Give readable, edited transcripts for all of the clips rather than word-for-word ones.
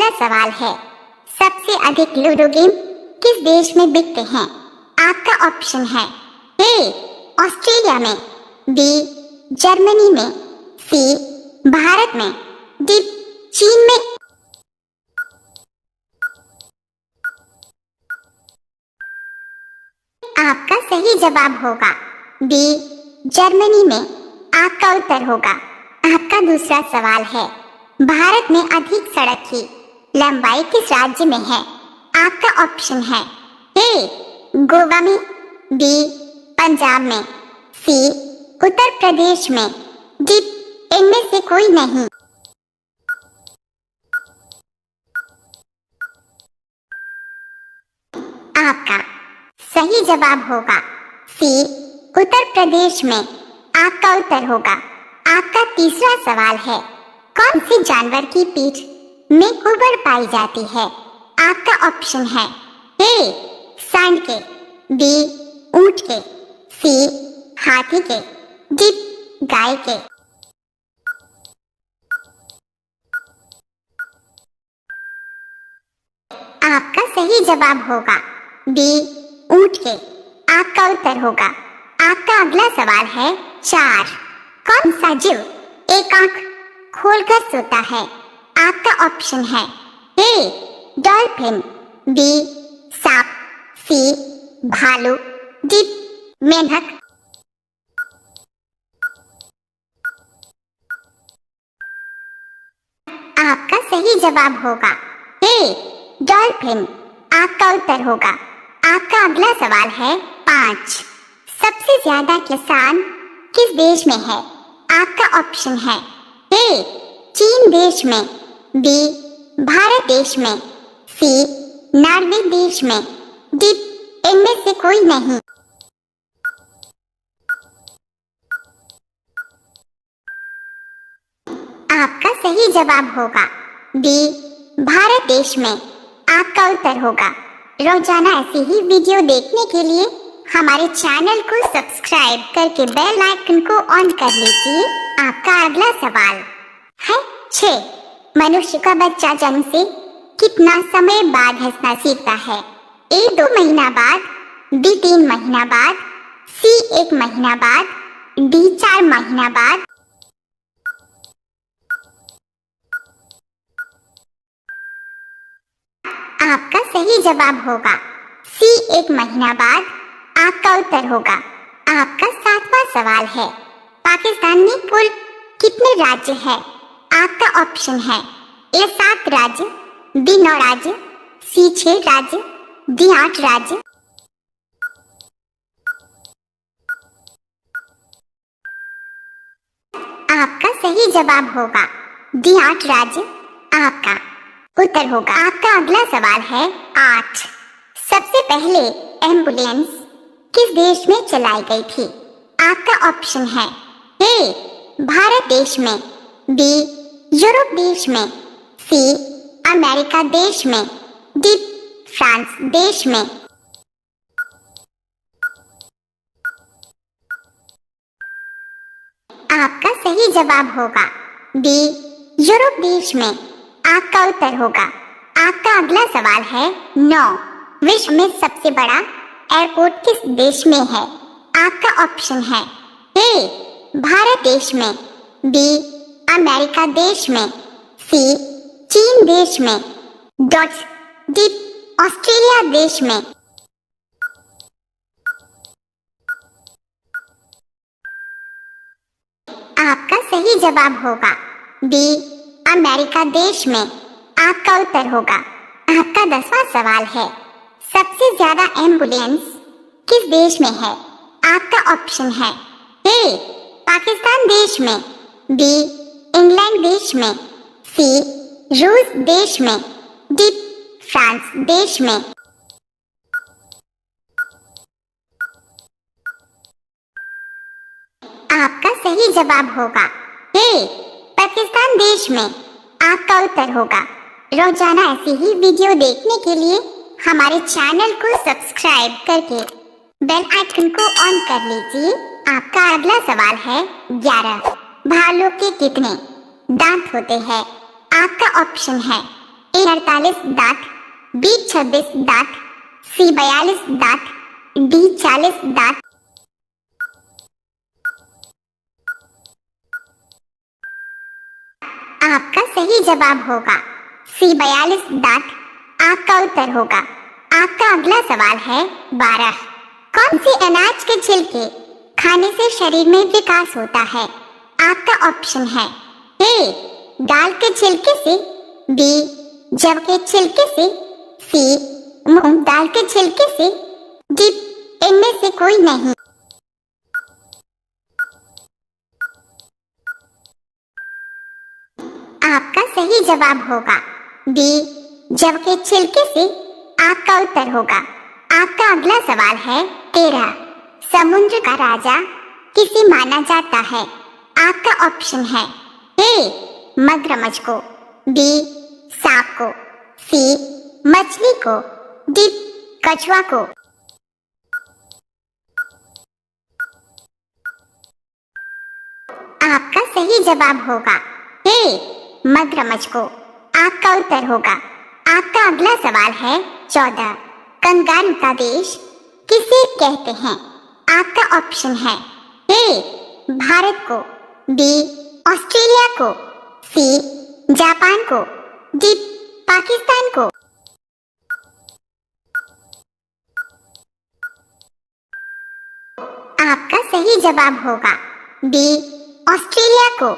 अगला सवाल है, सबसे अधिक लूडो गेम किस देश में बिकते हैं? आपका ऑप्शन है ए ऑस्ट्रेलिया में, बी जर्मनी में, सी भारत में, डी चीन में। आपका सही जवाब होगा बी जर्मनी में। आपका उत्तर होगा। आपका दूसरा सवाल है, भारत में अधिक सड़क की लंबाई किस राज्य में है? आपका ऑप्शन है ए गोवा में, बी पंजाब में, सी उत्तर प्रदेश में, डी इनमें से कोई नहीं। आपका सही जवाब होगा सी उत्तर प्रदेश में। आपका उत्तर होगा। आपका तीसरा सवाल है, कौन से जानवर की पीठ में ऊबड़ पाई जाती है? आपका ऑप्शन है ए सांड के, बी ऊंट के, सी हाथी के, डी गाय के। आपका सही जवाब होगा बी ऊंट के। आपका उत्तर होगा। आपका अगला सवाल है 4, कौन सा जीव एक आंख खोलकर सोता है? आपका ऑप्शन है ए डॉल्फिन, बी सांप, सी भालू, डी मेंढक। आपका सही जवाब होगा ए डॉल्फिन। आपका उत्तर होगा। आपका अगला सवाल है 5, सबसे ज्यादा किसान किस देश में है? आपका ऑप्शन है ए चीन देश में, बी भारत देश में, सी नॉर्वे देश में, डी इनमें से कोई नहीं। आपका सही जवाब होगा बी भारत देश में। आपका उत्तर होगा। रोजाना ऐसी ही वीडियो देखने के लिए हमारे चैनल को सब्सक्राइब करके बेल आइकन को ऑन कर लीजिए। आपका अगला सवाल है 6, मनुष्य का बच्चा जन्म से कितना समय बाद हंसना सीखता है? ए 2 महीना बाद, बी 3 महीना बाद, सी 1 महीना बाद, डी 4 महीना बाद। आपका सही जवाब होगा सी 1 महीना बाद। आपका उत्तर होगा। आपका 7वां सवाल है, पाकिस्तान में कुल कितने राज्य है? आपका ऑप्शन है ए 7 राज्य, बी 9 राज्य, सी 6 राज्य, डी 8 राज्य। आपका सही जवाब होगा डी 8 राज्य। आपका उत्तर होगा। आपका अगला सवाल है 8, सबसे पहले एम्बुलेंस किस देश में चलाई गई थी? आपका ऑप्शन है ए भारत देश में, बी यूरोप देश में, सी अमेरिका देश में, डी फ्रांस देश में। आपका सही जवाब होगा बी यूरोप देश में। आपका उत्तर होगा। आपका अगला सवाल है 9, विश्व में सबसे बड़ा एयरपोर्ट किस देश में है? आपका ऑप्शन है ए भारत देश में, बी अमेरिका देश में, सी चीन देश में, डी ऑस्ट्रेलिया देश में। आपका सही जवाब होगा बी अमेरिका देश में। आपका उत्तर होगा। आपका 10वां सवाल है, सबसे ज्यादा एम्बुलेंस किस देश में है? आपका ऑप्शन है ए पाकिस्तान देश में, बी इंग्लैंड देश में, सी रूस देश में, डी फ्रांस देश में। आपका सही जवाब होगा ए पाकिस्तान देश में। आपका उत्तर होगा। रोजाना ऐसी ही वीडियो देखने के लिए हमारे चैनल को सब्सक्राइब करके बेल आइकन को ऑन कर लीजिए। आपका अगला सवाल है 11, भालू के कितने दांत होते हैं? आपका ऑप्शन है ए 48 दांत, बी 26 दांत, सी 42 दांत, डी 40 दांत। आपका सही जवाब होगा सी 42 दांत आपका उत्तर होगा। आपका अगला सवाल है 12। कौन सी अनाज के छिलके खाने से शरीर में विकास होता है? आपका ऑप्शन है ए दाल के छिलके से, बी जव के छिलके से, सी मूंग दाल के छिलके से, डी इनमें से कोई नहीं। आपका सही जवाब होगा बी जव के छिलके से आपका उत्तर होगा। आपका अगला सवाल है 13। समुद्र का राजा किसे माना जाता है? आपका ऑप्शन है ए मगरमच्छ को, बी सांप को, सी मछली को, डी कछुआ को। आपका सही जवाब होगा ए मगरमच्छ को। आपका उत्तर होगा। आपका अगला सवाल है 14। कंगारू का देश किसे कहते हैं? आपका ऑप्शन है ए भारत को, बी ऑस्ट्रेलिया को, सी जापान को, डी पाकिस्तान को। आपका सही जवाब होगा बी ऑस्ट्रेलिया को।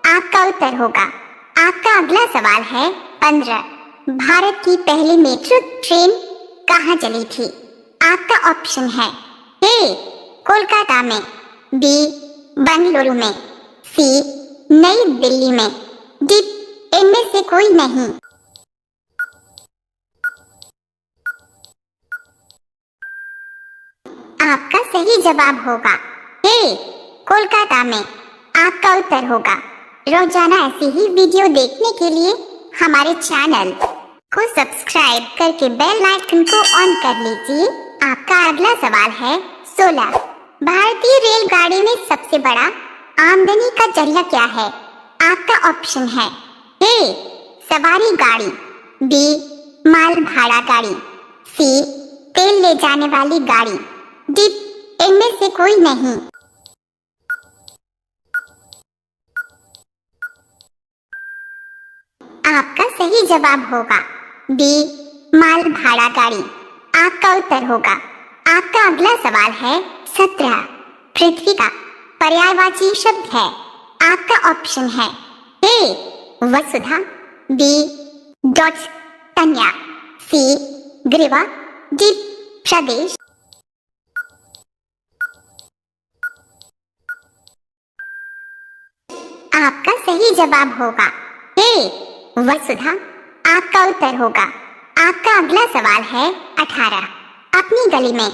आपका उत्तर होगा। आपका अगला सवाल है 15। भारत की पहली मेट्रो ट्रेन कहाँ चली थी? आपका ऑप्शन है ए कोलकाता में, बी बेंगलुरु में, सी नई दिल्ली में, डी इनमें से कोई नहीं। आपका सही जवाब होगा ए कोलकाता में। आपका उत्तर होगा। रोजाना ऐसी ही वीडियो देखने के लिए हमारे चैनल को सब्सक्राइब करके बेल आइकन को ऑन कर लीजिए। आपका अगला सवाल है 16। भारतीय रेलगाड़ी में सबसे बड़ा आमदनी का जरिया क्या है? आपका ऑप्शन है ए सवारी गाड़ी, बी माल भाड़ा गाड़ी, सी तेल ले जाने वाली गाड़ी, डी इनमें से कोई नहीं। आपका सही जवाब होगा बी माल भाड़ा गाड़ी। आपका उत्तर होगा। आपका अगला सवाल है 17। पृथ्वी का पर्यायवाची शब्द है? आपका ऑप्शन है ए वसुधा, बी तन्या, सी ग्रीवा, डी प्रदेश। आपका सही जवाब होगा ए वसुधा। आपका उत्तर होगा। आपका अगला सवाल है 18। अपनी गली में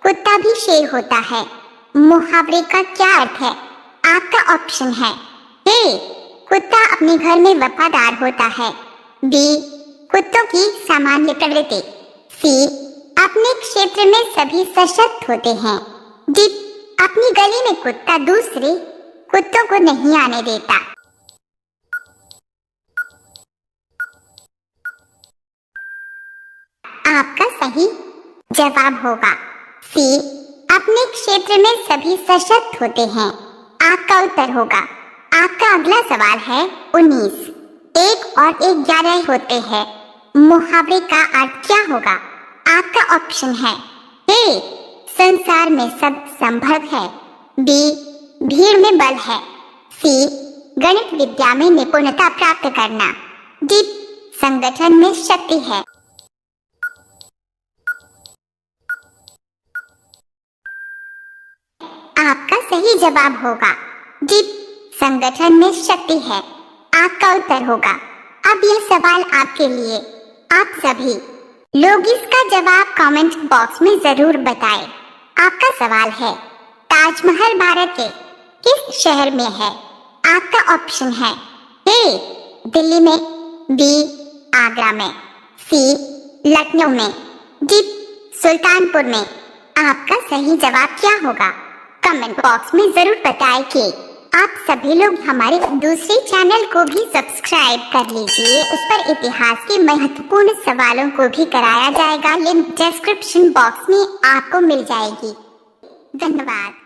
कुत्ता भी शेर होता है, मुहावरे का क्या अर्थ है? आपका ऑप्शन है ए कुत्ता अपने घर में वफादार होता है, बी कुत्तों की सामान्य प्रवृत्ति, सी अपने क्षेत्र में सभी सशक्त होते हैं, डी अपनी गली में कुत्ता दूसरे कुत्तों को नहीं आने देता। आपका सही जवाब होगा सी अपने क्षेत्र में सभी सशक्त होते हैं। आपका उत्तर होगा। आपका अगला सवाल है 19। 1 और 11 होते हैं, मुहावरे का अर्थ क्या होगा? आपका ऑप्शन है ए संसार में सब संभव है, बी भीड़ में बल है, सी गणित विद्या में निपुणता प्राप्त करना, डी संगठन में शक्ति है। आपका सही जवाब होगा डी संगठन में शक्ति है। आपका उत्तर होगा। अब यह सवाल आपके लिए। आप सभी लोग इसका जवाब कमेंट बॉक्स में जरूर बताएं। आपका सवाल है ताजमहल भारत के किस शहर में है? आपका ऑप्शन है ए दिल्ली में, बी आगरा में, सी लखनऊ में, डी सुल्तानपुर में। आपका सही जवाब क्या होगा? कमेंट बॉक्स में जरूर बताएं कि आप सभी लोग हमारे दूसरे चैनल को भी सब्सक्राइब कर लीजिए। उस पर इतिहास के महत्वपूर्ण सवालों को भी कराया जाएगा। लिंक डिस्क्रिप्शन बॉक्स में आपको मिल जाएगी। धन्यवाद।